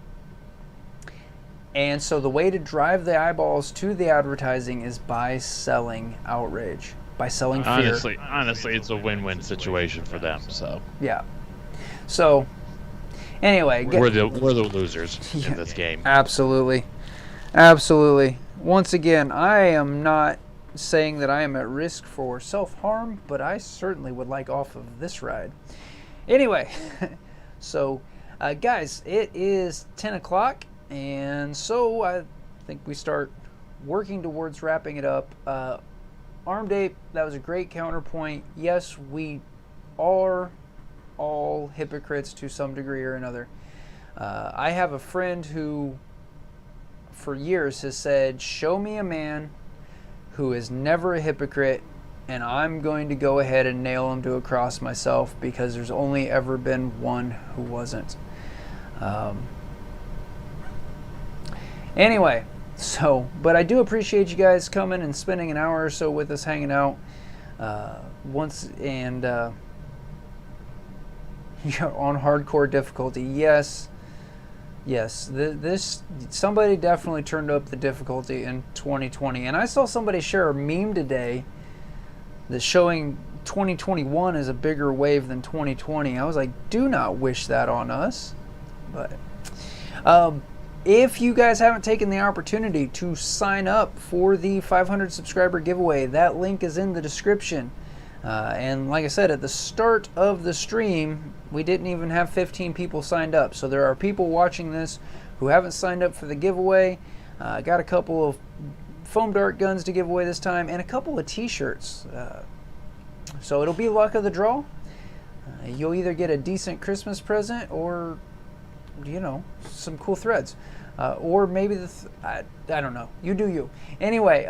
And so the way to drive the eyeballs to the advertising is by selling outrage, by selling fear. Honestly, it's a win-win situation for them. So Yeah. So anyway, we're the losers in this game. Absolutely. Absolutely. Once again, I am not saying that I am at risk for self-harm, but I certainly would like off of this ride. Anyway, so guys, it is 10 o'clock, and so I think we start working towards wrapping it up. Armed Ape, that was a great counterpoint. Yes, we are all hypocrites to some degree or another. I have a friend who for years has said, show me a man who is never a hypocrite, and I'm going to go ahead and nail him to a cross myself, because there's only ever been one who wasn't. Anyway, so, but I do appreciate you guys coming and spending an hour or so with us hanging out. On hardcore difficulty, yes, this somebody definitely turned up the difficulty in 2020, and I saw somebody share a meme today that's showing 2021 is a bigger wave than 2020. I was like, do not wish that on us. But if you guys haven't taken the opportunity to sign up for the 500 subscriber giveaway, that link is in the description. And like I said, at the start of the stream, we didn't even have 15 people signed up. So there are people watching this who haven't signed up for the giveaway. Got a couple of foam dart guns to give away this time, and a couple of t-shirts. So it'll be luck of the draw. You'll either get a decent Christmas present or, you know, some cool threads. Or maybe I don't know. You do you. Anyway,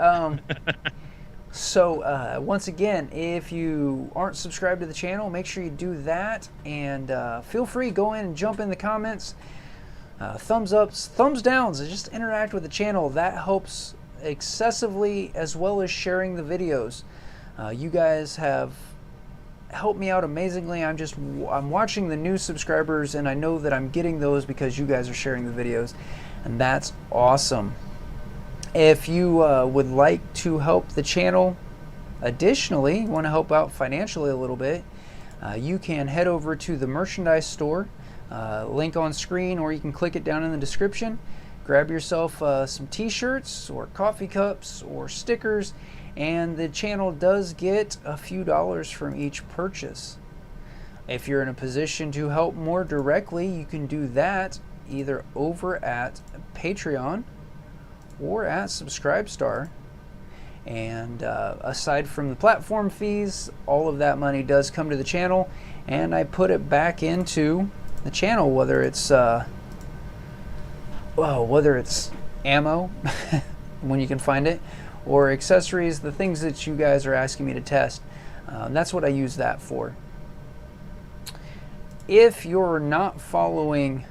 so once again, if you aren't subscribed to the channel, make sure you do that, and feel free, go in and jump in the comments. Thumbs ups, thumbs downs, and just interact with the channel. That helps excessively, as well as sharing the videos. You guys have helped me out amazingly. I'm watching the new subscribers, and I know that I'm getting those because you guys are sharing the videos, and that's awesome. If you would like to help the channel, additionally, want to help out financially a little bit, you can head over to the merchandise store, link on screen, or you can click it down in the description. Grab yourself some t-shirts or coffee cups or stickers, and the channel does get a few dollars from each purchase. If you're in a position to help more directly, you can do that either over at Patreon or at Subscribestar. And aside from the platform fees, all of that money does come to the channel, and I put it back into the channel, whether it's ammo when you can find it, or accessories, the things that you guys are asking me to test. That's what I use that for. If you're not following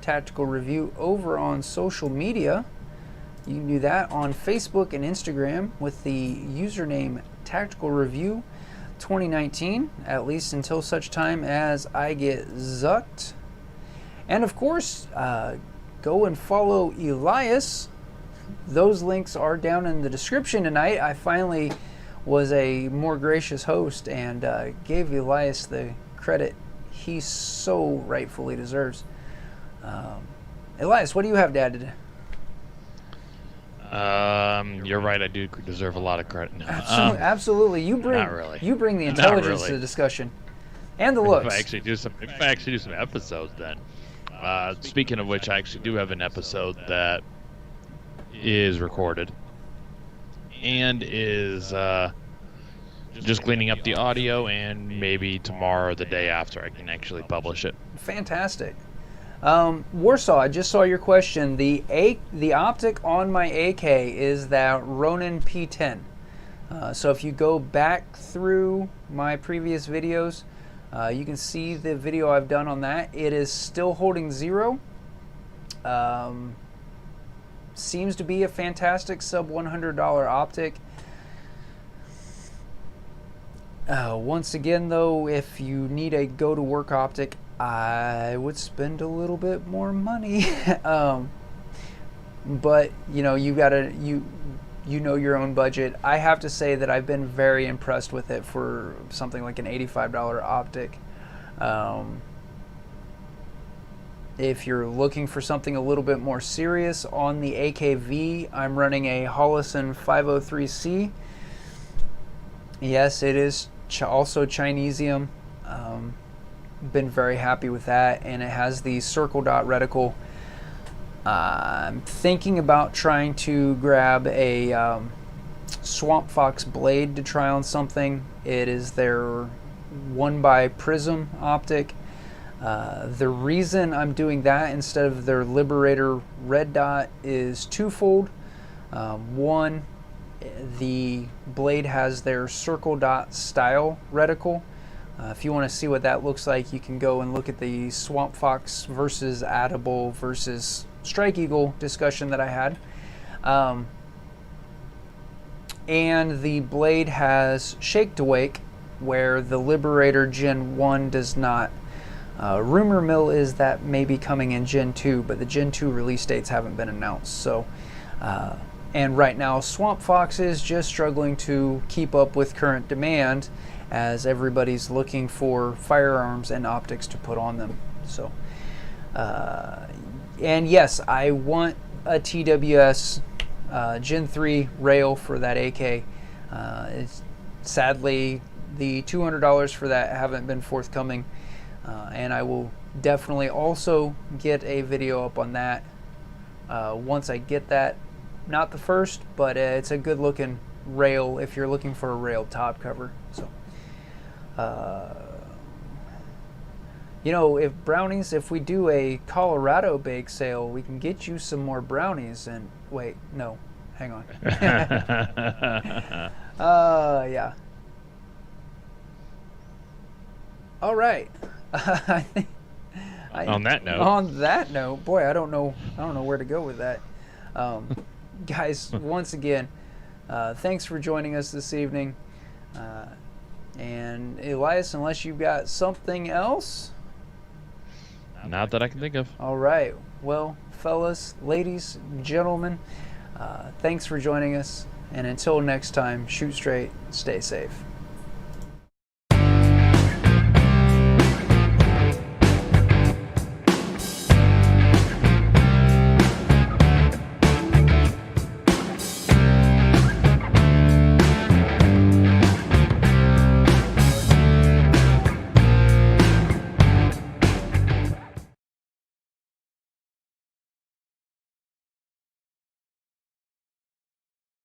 Tactical Review over on social media, you can do that on Facebook and Instagram with the username Tactical Review 2019, at least until such time as I get zucked. And of course, go and follow Elias. Those links are down in the description tonight. I finally was a more gracious host and gave Elias the credit he so rightfully deserves. Elias, what do you have to add today? You're right. I do deserve a lot of credit. Absolutely. You bring Not really. You bring the Not intelligence really. to the discussion, and the looks. If I actually do some episodes, then. Speaking of which, I actually do have an episode that is recorded and is just cleaning up the audio, and maybe tomorrow or the day after I can actually publish it. Fantastic. Warsaw, I just saw your question. The optic on my AK is that Ronin P10. So if you go back through my previous videos, you can see the video I've done on that. It is still holding 0. Seems to be a fantastic sub $100 optic. Once again, though, if you need a go-to-work optic, I would spend a little bit more money. But you know, you know your own budget. I have to say that I've been very impressed with it for something like an $85 optic. If you're looking for something a little bit more serious on the AKV, I'm running a Holosun 503C. Yes, it is also Chinesium. Been very happy with that, and it has the circle dot reticle. I'm thinking about trying to grab a Swamp Fox blade to try on something. It is their 1x Prism optic. The reason I'm doing that instead of their Liberator red dot is twofold. One, the blade has their circle dot style reticle. If you want to see what that looks like, you can go and look at the Swamp Fox versus Adable versus Strike Eagle discussion that I had. And the blade has Shake to Wake, where the Liberator Gen 1 does not. Rumor mill is that may be coming in Gen 2, but the Gen 2 release dates haven't been announced. So, and right now, Swamp Fox is just struggling to keep up with current demand, as everybody's looking for firearms and optics to put on them. So, and yes, I want a TWS Gen 3 rail for that AK. Sadly, the $200 for that haven't been forthcoming, and I will definitely also get a video up on that once I get that. Not the first, but it's a good looking rail if you're looking for a rail top cover. So, you know, if we do a Colorado bake sale, we can get you some more brownies. And wait, no, hang on. Yeah. All right. I think on that note. On that note, boy, I don't know where to go with that. Guys, once again, thanks for joining us this evening. And Elias, unless you've got something else? Not that I can think of. All right. Well, fellas, ladies, gentlemen, thanks for joining us. And until next time, shoot straight, stay safe.